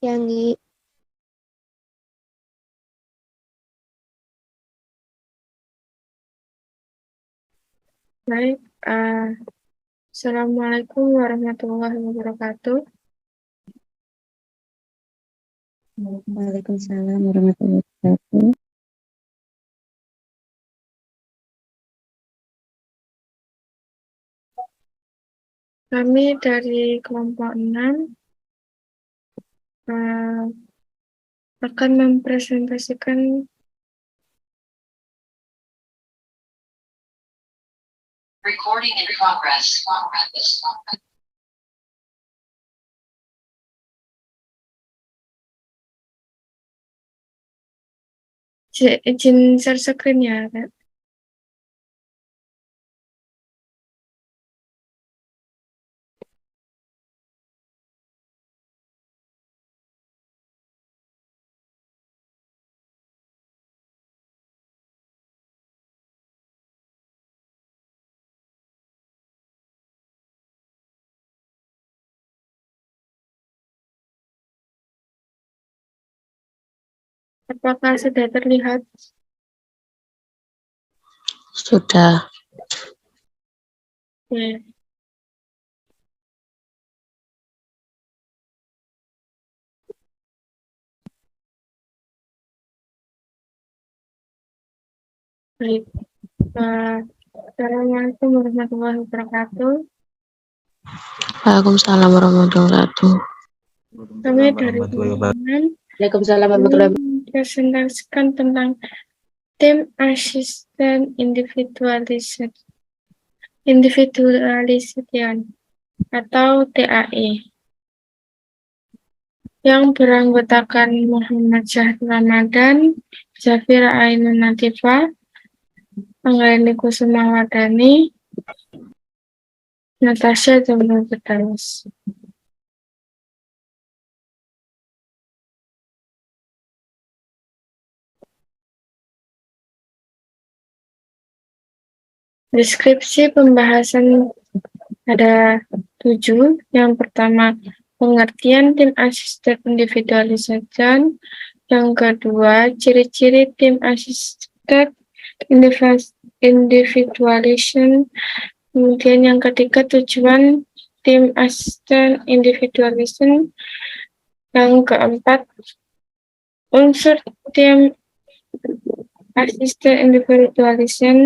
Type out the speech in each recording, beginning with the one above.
Yang Baik, Assalamualaikum warahmatullahi wabarakatuh. Waalaikumsalam warahmatullahi wabarakatuh. Kami dari kelompok 6 eh, akan mempresentasikan Recording in progress. izin share screen ya, Kak. Apakah sudah terlihat? Sudah. Ya. Baik. Assalamualaikum warahmatullahi wabarakatuh. Waalaikumsalam warahmatullahi wabarakatuh. Kami dari kelompok 6 Waalaikumsalam warahmatullahi wabarakatuh. mempresentasikan tentang Team Assistant Individualization atau TAI yang beranggotakan Muhammad Syahri Ramadan, Zafira Ainun Natifah, Anggreni Kusumawardani, Natasha Jamil Firdaus. Deskripsi pembahasan ada 7. Yang pertama, pengertian tim asisten individualisasi. Yang kedua, ciri-ciri tim asisten individualisation. Kemudian yang ketiga, tujuan tim asisten individualisation. Yang keempat, unsur tim asisten individualisation.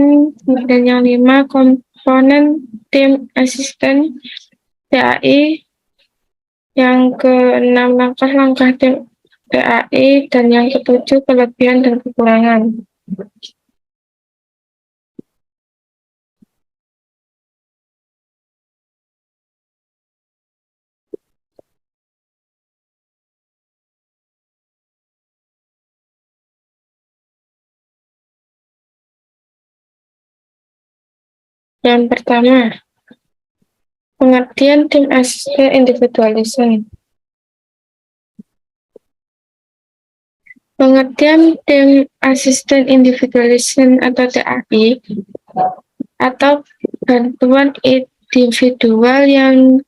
Dan yang 5, komponen tim asisten TAI. Yang ke-6, langkah-langkah tim TAI. Dan yang ke-7, kelebihan dan kekurangan. Yang pertama, pengertian tim asisten individualisation. Pengertian tim asisten individualisation atau TAI atau bantuan individual yang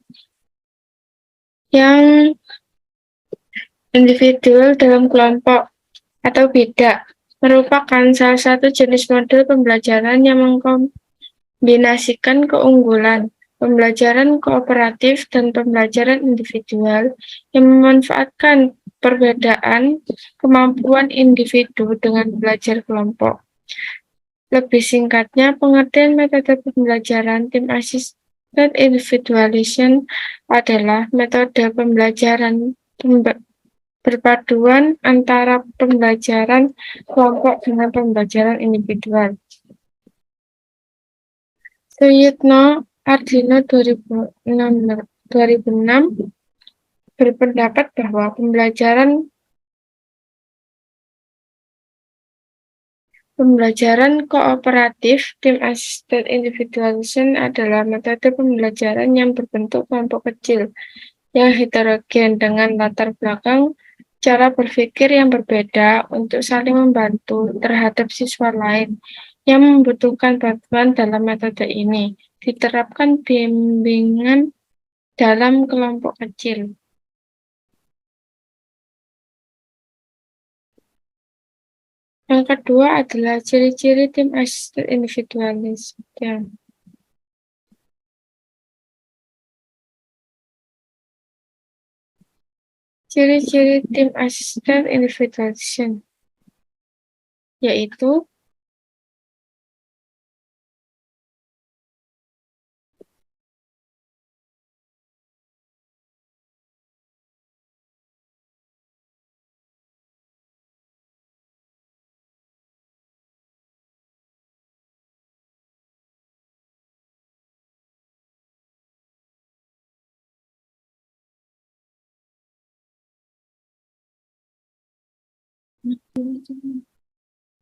individual dalam kelompok atau beda merupakan salah satu jenis model pembelajaran yang mengkombinasikan keunggulan pembelajaran kooperatif dan pembelajaran individual yang memanfaatkan perbedaan kemampuan individu dengan belajar kelompok. Lebih singkatnya, pengertian metode pembelajaran tim asisten individualisation adalah metode pembelajaran berpaduan antara pembelajaran kelompok dengan pembelajaran individual. Suyitno Ardino 2006 berpendapat bahwa pembelajaran kooperatif tim asisten individualisation adalah metode pembelajaran yang berbentuk kelompok kecil yang heterogen dengan latar belakang cara berpikir yang berbeda untuk saling membantu terhadap siswa lain yang membutuhkan bantuan. Dalam metode ini diterapkan bimbingan dalam kelompok kecil. Yang kedua adalah ciri-ciri tim assisted individualis. Ya. Ciri-ciri tim assisted individualism yaitu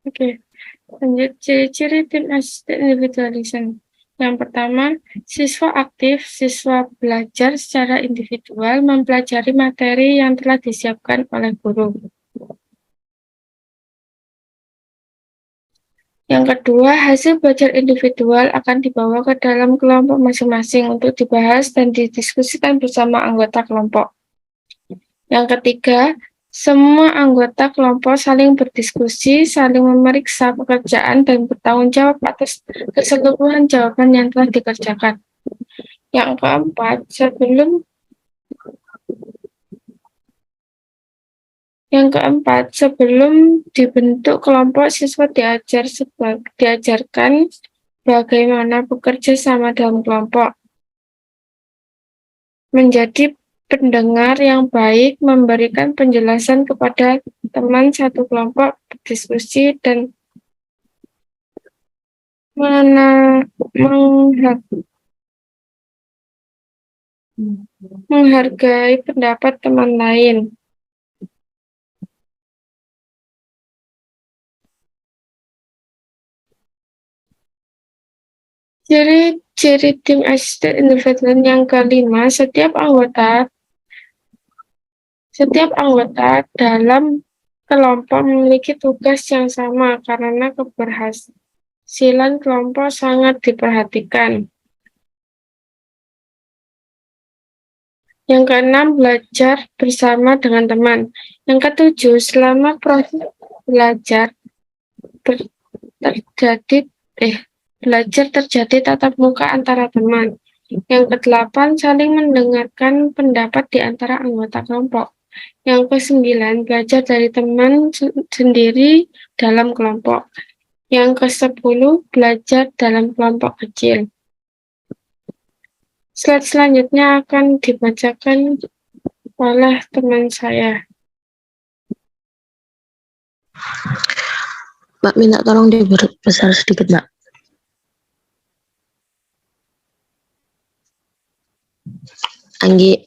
Oke, lanjut ciri-ciri tim assisted individualism. Yang pertama, siswa aktif, siswa belajar secara individual mempelajari materi yang telah disiapkan oleh guru. Yang kedua, hasil belajar individual akan dibawa ke dalam kelompok masing-masing untuk dibahas dan didiskusikan bersama anggota kelompok. Yang ketiga, semua anggota kelompok saling berdiskusi, saling memeriksa pekerjaan, dan bertanggung jawab atas keseluruhan jawaban yang telah dikerjakan. Yang keempat, sebelum dibentuk kelompok, siswa diajarkan bagaimana bekerja sama dalam kelompok. Menjadi pendengar yang baik, memberikan penjelasan kepada teman satu kelompok, berdiskusi, dan menghargai pendapat teman lain. Ciri-ciri tim assisted individual yang kelima, setiap anggota dalam kelompok memiliki tugas yang sama karena keberhasilan kelompok sangat diperhatikan. Yang keenam, belajar bersama dengan teman. Yang ketujuh, selama proses belajar terjadi tatap muka antara teman. Yang kedelapan, saling mendengarkan pendapat di antara anggota kelompok. Yang kesembilan, belajar dari teman sendiri dalam kelompok. Yang kesepuluh, belajar dalam kelompok kecil. Slide selanjutnya akan dibacakan oleh teman saya. Mbak minta tolong diperbesar sedikit, Mbak. Anggi.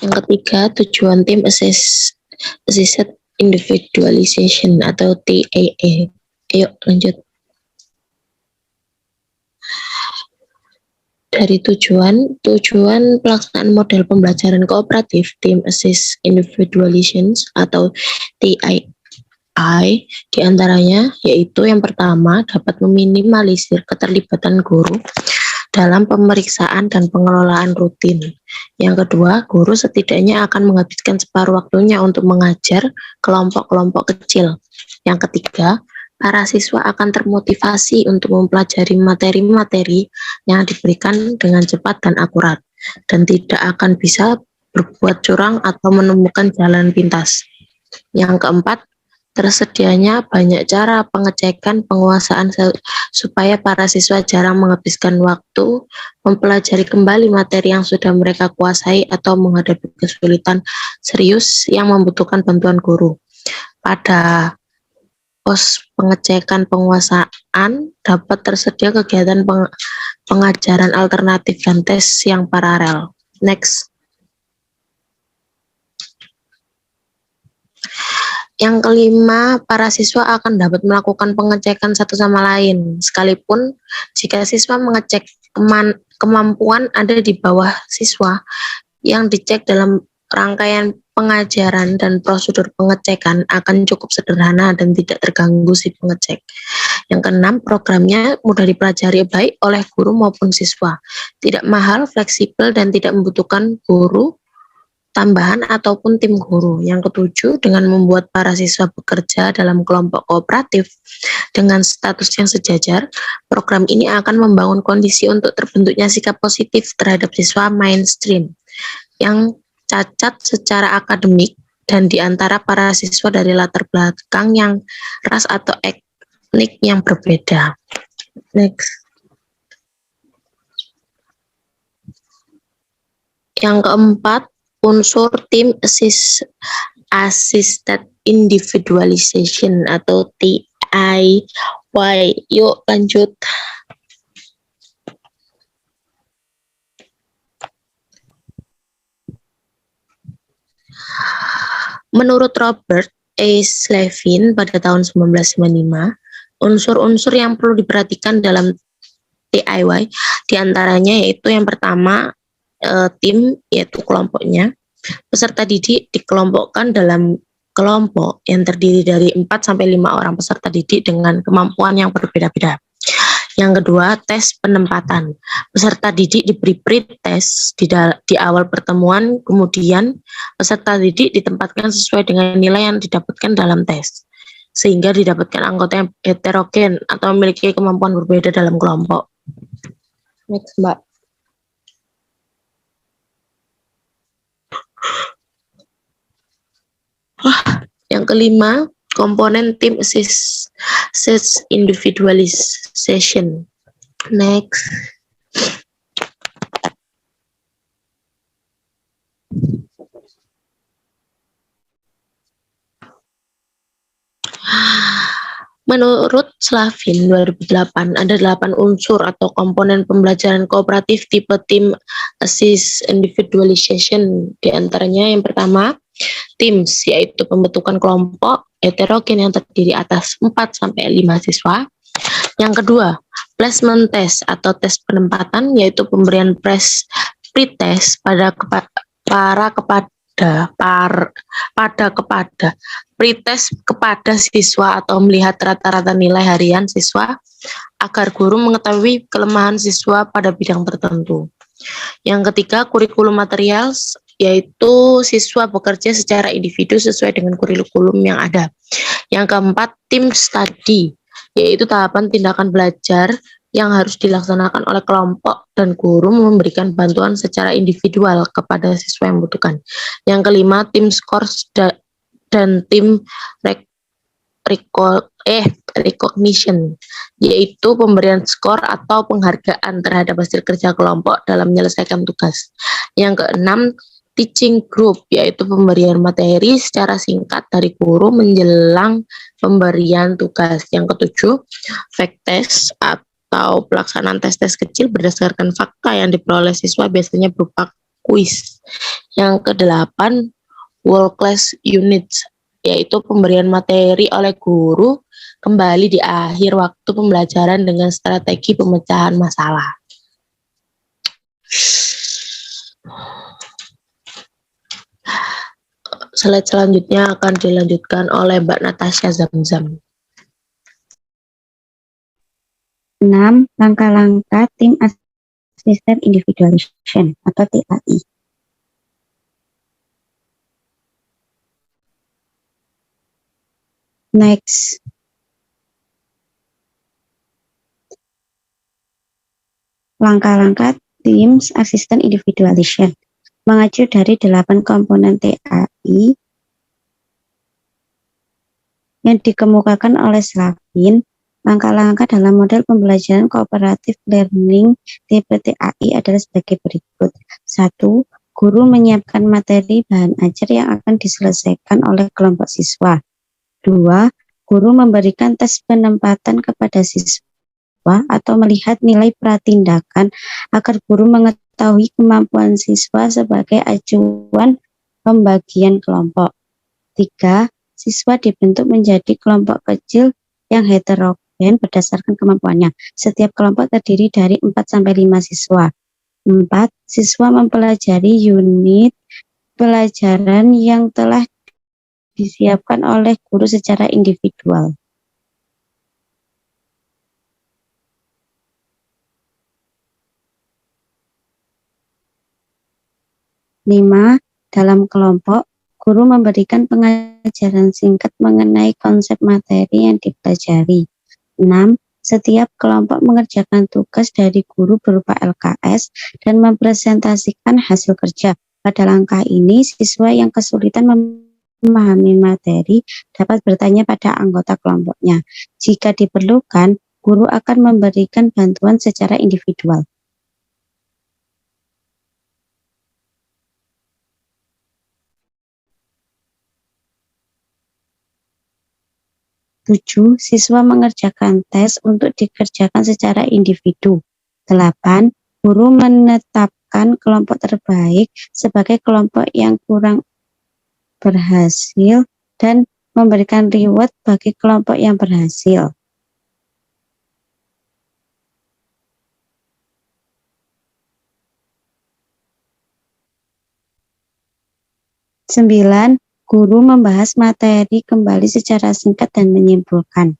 Yang ketiga, tujuan tim assisted individualization atau TAA. Ayo lanjut. Dari tujuan pelaksanaan model pembelajaran kooperatif tim assist individualization atau TAI diantaranya yaitu yang pertama dapat meminimalisir keterlibatan guru dalam pemeriksaan dan pengelolaan rutin. Yang kedua, guru setidaknya akan menghabiskan separuh waktunya untuk mengajar kelompok-kelompok kecil. Yang ketiga, para siswa akan termotivasi untuk mempelajari materi-materi yang diberikan dengan cepat dan akurat, dan tidak akan bisa berbuat curang atau menemukan jalan pintas. Yang keempat, tersedianya banyak cara pengecekan penguasaan supaya para siswa jarang menghabiskan waktu mempelajari kembali materi yang sudah mereka kuasai atau menghadapi kesulitan serius yang membutuhkan bantuan guru. Pada pos pengecekan penguasaan dapat tersedia kegiatan pengajaran alternatif dan tes yang paralel. Next. Yang kelima, para siswa akan dapat melakukan pengecekan satu sama lain, sekalipun jika siswa mengecek kemampuan ada di bawah siswa yang dicek dalam rangkaian pengajaran dan prosedur pengecekan akan cukup sederhana dan tidak terganggu si pengecek. Yang keenam, programnya mudah dipelajari baik oleh guru maupun siswa, tidak mahal, fleksibel, dan tidak membutuhkan guru tambahan ataupun tim guru. Yang ketujuh, dengan membuat para siswa bekerja dalam kelompok kooperatif dengan status yang sejajar, program ini akan membangun kondisi untuk terbentuknya sikap positif terhadap siswa mainstream yang cacat secara akademik dan di antara para siswa dari latar belakang yang ras atau etnik yang berbeda. Next. Yang keempat, unsur tim assisted individualization atau TIY. Yuk lanjut. Menurut Robert A. Slavin pada tahun 1995, unsur-unsur yang perlu diperhatikan dalam DIY diantaranya yaitu yang pertama, tim, yaitu kelompoknya. Peserta didik dikelompokkan dalam kelompok yang terdiri dari 4 sampai 5 orang peserta didik dengan kemampuan yang berbeda-beda. Yang kedua, tes penempatan. Peserta didik diberi pre-test di awal pertemuan, kemudian peserta didik ditempatkan sesuai dengan nilai yang didapatkan dalam tes, sehingga didapatkan anggota yang heterogen atau memiliki kemampuan berbeda dalam kelompok. Next, Mbak. Yang kelima, komponen tim assist individualization. Next. Menurut Slavin 2008, ada 8 unsur atau komponen pembelajaran kooperatif tipe tim assist individualization. Di antaranya yang pertama, teams, yaitu pembentukan kelompok heterogen yang terdiri atas 4-5 siswa. Yang kedua, placement test atau tes penempatan, yaitu pemberian pre-test pretest kepada siswa atau melihat rata-rata nilai harian siswa agar guru mengetahui kelemahan siswa pada bidang tertentu. Yang ketiga, kurikulum material, yaitu siswa bekerja secara individu sesuai dengan kurikulum yang ada. Yang keempat, tim study, yaitu tahapan tindakan belajar yang harus dilaksanakan oleh kelompok dan guru memberikan bantuan secara individual kepada siswa yang membutuhkan. Yang kelima, tim scores dan tim recognition, yaitu pemberian skor atau penghargaan terhadap hasil kerja kelompok dalam menyelesaikan tugas. Yang keenam, teaching group, yaitu pemberian materi secara singkat dari guru menjelang pemberian tugas. Yang ketujuh, fact test atau pelaksanaan tes-tes kecil berdasarkan fakta yang diperoleh siswa, biasanya berupa kuis. Yang kedelapan, world class units, yaitu pemberian materi oleh guru kembali di akhir waktu pembelajaran dengan strategi pemecahan masalah. Slide selanjutnya akan dilanjutkan oleh Mbak Natasha Zamzam. 6. Langkah-langkah tim assisted individualization atau TAI. Next. Langkah-langkah tim assisted individualization mengacu dari 8 komponen TAI yang dikemukakan oleh Slavin. Langkah-langkah dalam model pembelajaran cooperative learning tipe TAI adalah sebagai berikut. 1. Guru menyiapkan materi bahan ajar yang akan diselesaikan oleh kelompok siswa. 2. Guru memberikan tes penempatan kepada siswa atau melihat nilai pratindakan agar guru mengetahui kemampuan siswa sebagai acuan pembagian kelompok. 3. Siswa dibentuk menjadi kelompok kecil yang heterogen berdasarkan kemampuannya. Setiap kelompok terdiri dari 4-5 siswa. 4. Siswa mempelajari unit pelajaran yang telah disiapkan oleh guru secara individual. 5. Dalam kelompok, guru memberikan pengajaran singkat mengenai konsep materi yang dipelajari. 6. Setiap kelompok mengerjakan tugas dari guru berupa LKS dan mempresentasikan hasil kerja. Pada langkah ini, siswa yang kesulitan memahami materi dapat bertanya pada anggota kelompoknya. Jika diperlukan, guru akan memberikan bantuan secara individual. 7. Siswa mengerjakan tes untuk dikerjakan secara individu. 8. Guru menetapkan kelompok terbaik sebagai kelompok yang kurang berhasil dan memberikan reward bagi kelompok yang berhasil. 9. Guru membahas materi kembali secara singkat dan menyimpulkan.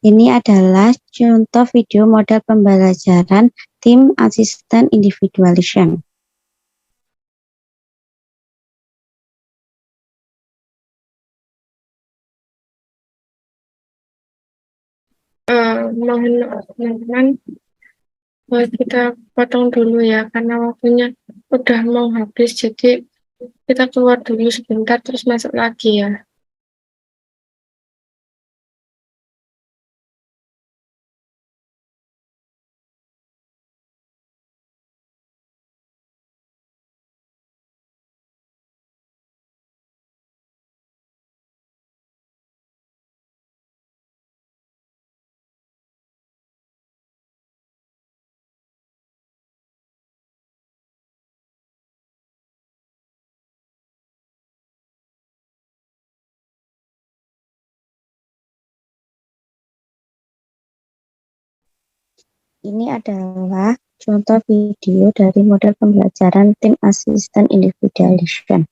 Ini adalah contoh video model pembelajaran Team Assistant Individualization. Mohon maaf teman-teman, kita potong dulu ya karena waktunya udah mau habis, jadi kita keluar dulu sebentar terus masuk lagi ya. Ini adalah contoh video dari model pembelajaran Team Assistant Individualization.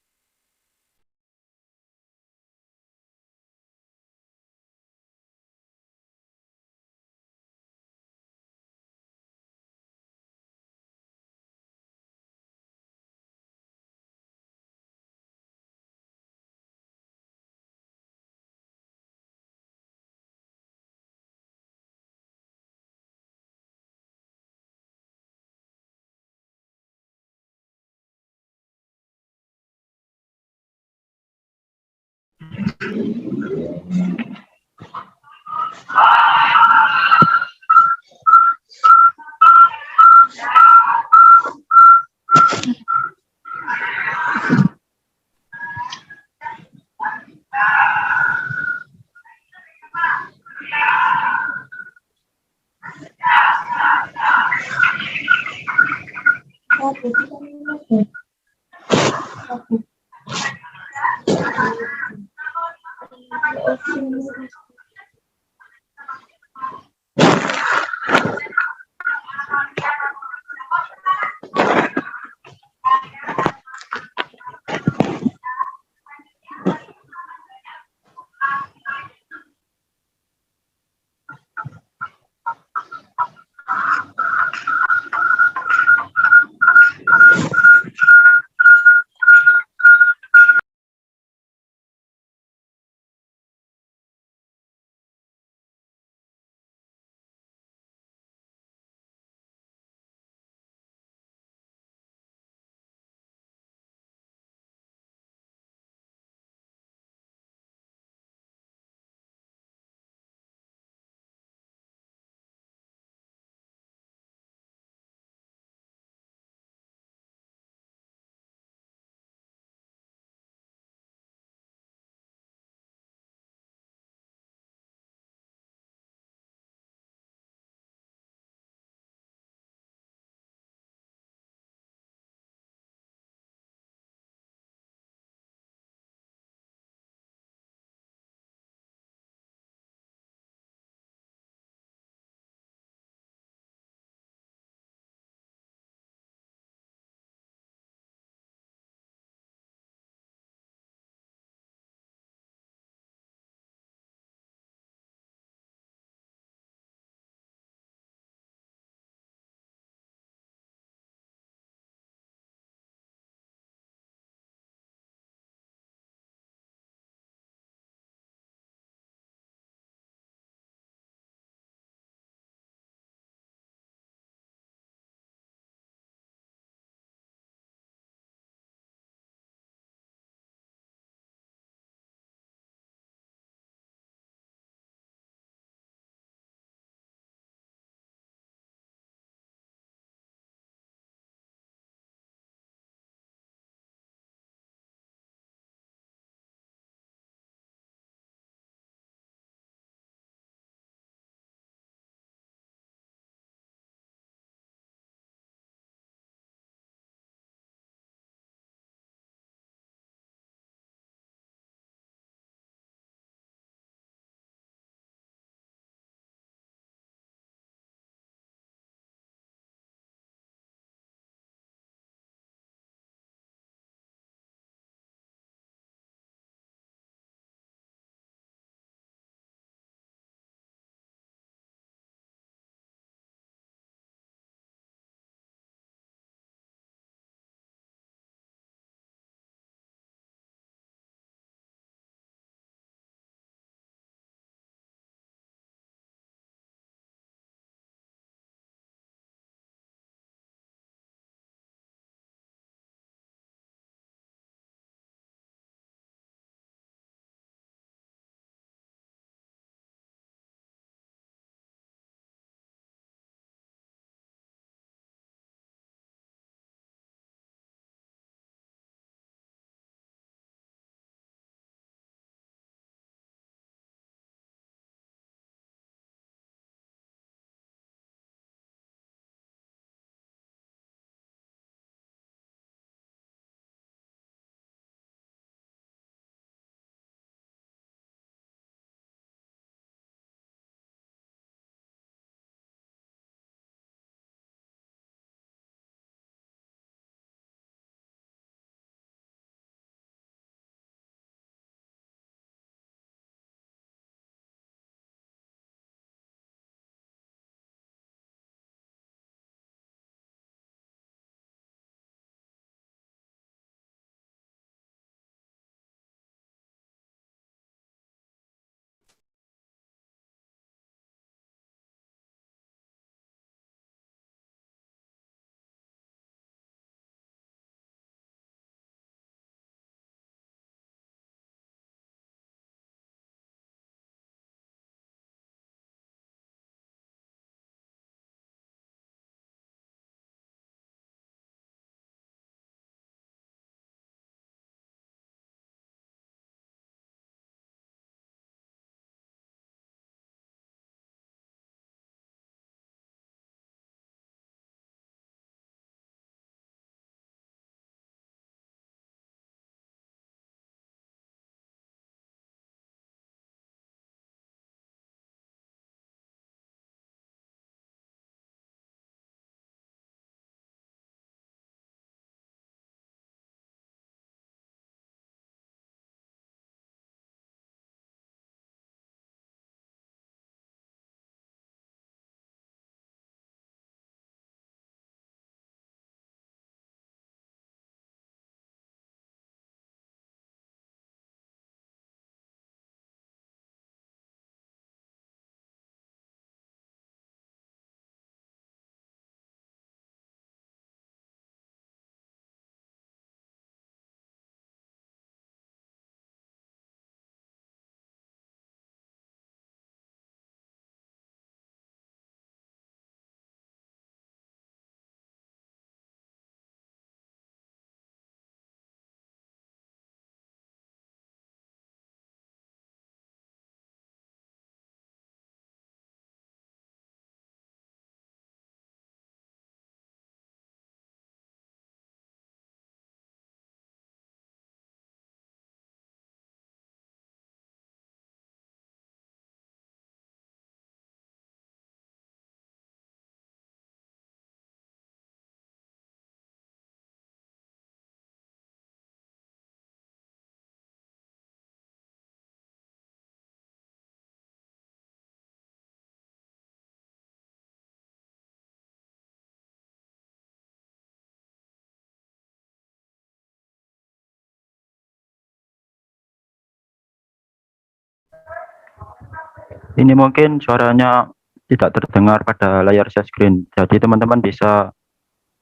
Ini mungkin suaranya tidak terdengar pada layar share screen. Jadi teman-teman bisa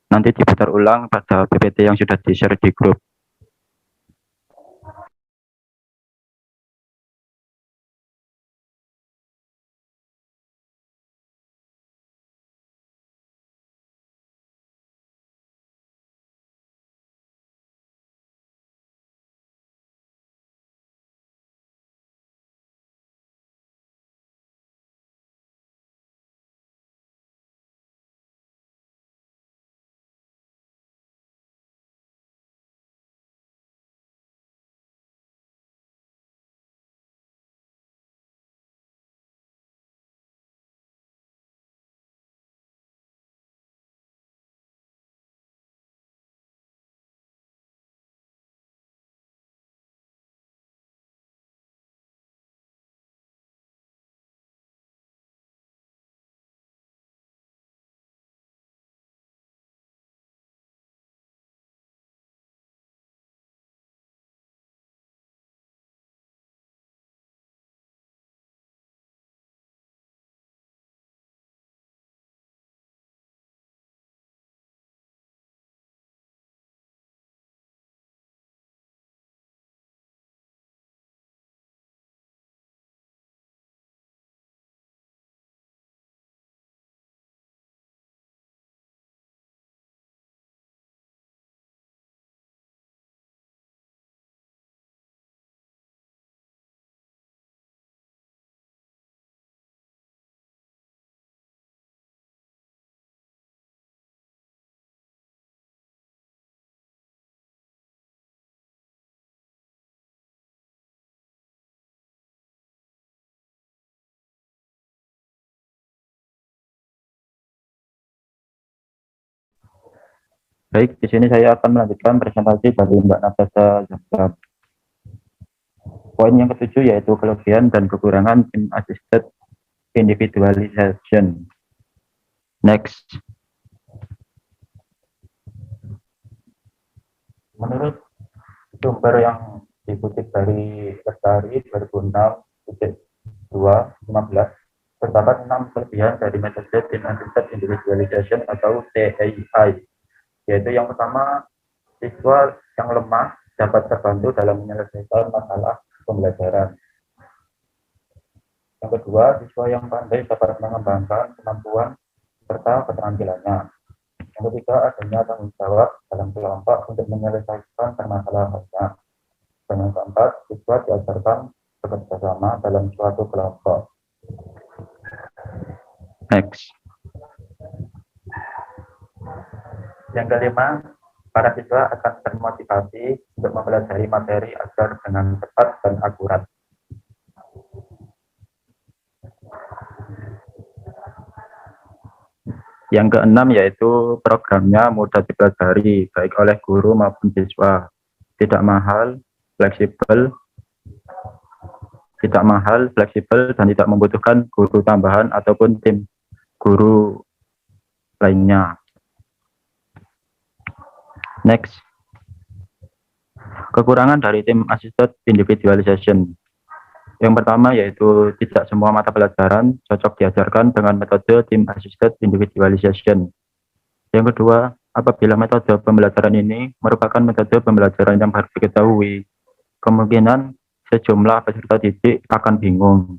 nanti diputar ulang pada PPT yang sudah di-share di grup. Baik, di sini saya akan melanjutkan presentasi dari Mbak Natasha Zafar. Poin yang ketujuh yaitu kelebihan dan kekurangan Team Assisted Individualization. Next. Menurut sumber yang dikutip dari Lestari 2006.2.15, terdapat 6 kelebihan dari metode Team Assisted Individualization atau TAI, yaitu yang pertama, siswa yang lemah dapat terbantu dalam menyelesaikan masalah pembelajaran. Yang kedua, siswa yang pandai dapat mengembangkan kemampuan serta keterampilannya. Yang ketiga, adanya tanggung jawab dalam kelompok untuk menyelesaikan permasalahannya. Dan yang keempat, siswa diajarkan bekerja sama dalam suatu kelompok. Next. Yang kelima, para siswa akan termotivasi untuk mempelajari materi agar dengan cepat dan akurat. Yang keenam yaitu programnya mudah dipelajari baik oleh guru maupun siswa, tidak mahal, fleksibel, dan tidak membutuhkan guru tambahan ataupun tim guru lainnya. Next. Kekurangan dari Team Assisted Individualization. Yang pertama yaitu tidak semua mata pelajaran cocok diajarkan dengan metode Team Assisted Individualization. Yang kedua, apabila metode pembelajaran ini merupakan metode pembelajaran yang baru diketahui, kemungkinan sejumlah peserta didik akan bingung.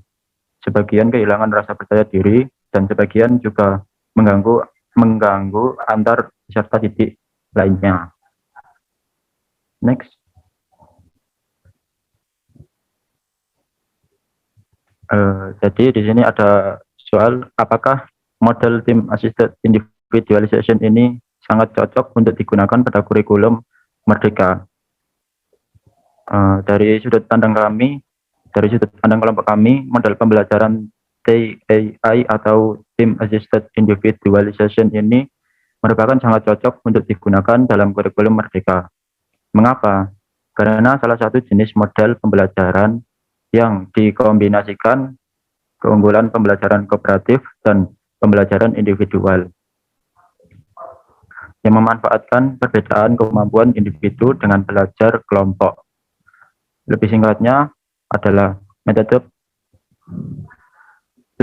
Sebagian kehilangan rasa percaya diri dan sebagian juga mengganggu antar peserta didik lainnya. Next. Jadi di sini ada soal, apakah model Team Assisted Individualization ini sangat cocok untuk digunakan pada kurikulum Merdeka? Dari sudut pandang kelompok kami, model pembelajaran TAI atau Team Assisted Individualization ini merupakan sangat cocok untuk digunakan dalam kurikulum Merdeka. Mengapa? Karena salah satu jenis model pembelajaran yang dikombinasikan keunggulan pembelajaran kooperatif dan pembelajaran individual, yang memanfaatkan perbedaan kemampuan individu dengan belajar kelompok. Lebih singkatnya adalah metode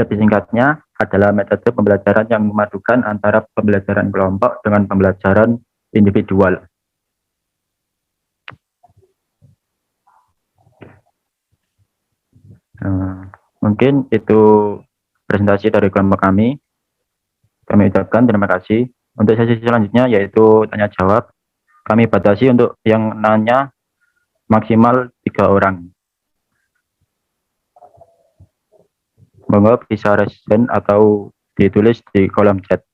Lebih singkatnya adalah metode pembelajaran yang memadukan antara pembelajaran kelompok dengan pembelajaran individual. Mungkin itu presentasi dari kelompok kami. Kami ucapkan terima kasih. Untuk sesi selanjutnya yaitu tanya jawab. Kami batasi untuk yang nanya maksimal 3 orang. Monggo bisa respon atau ditulis di kolom chat.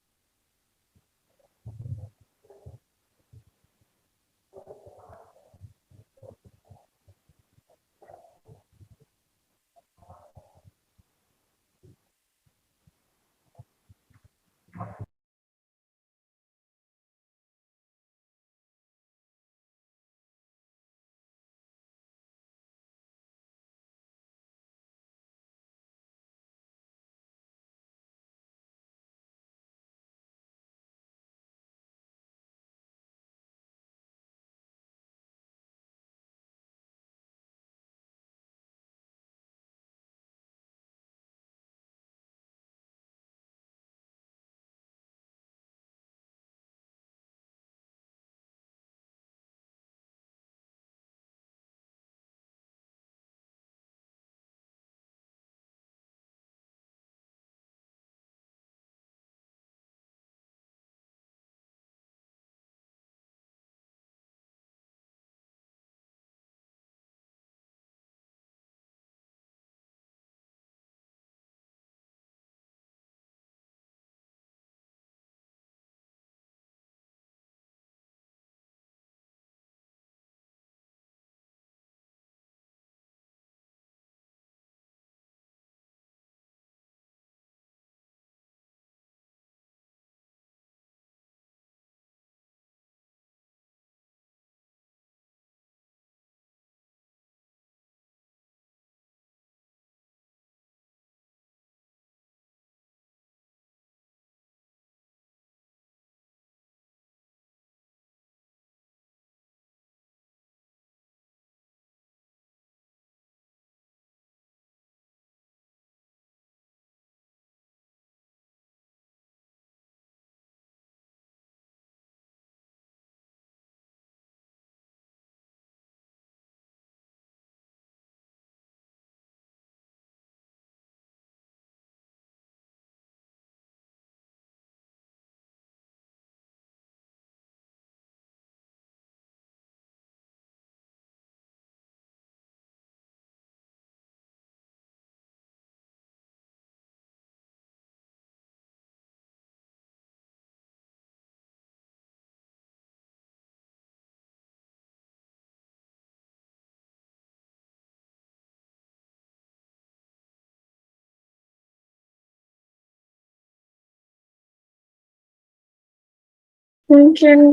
Mungkin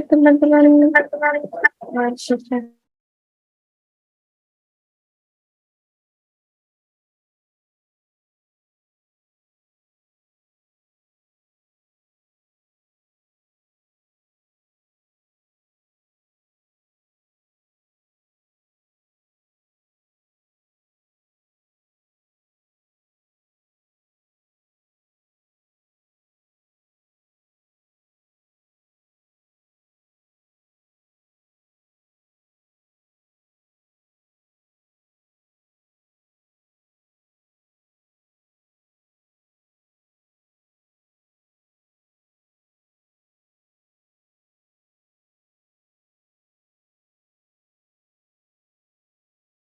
teman-teman sukses.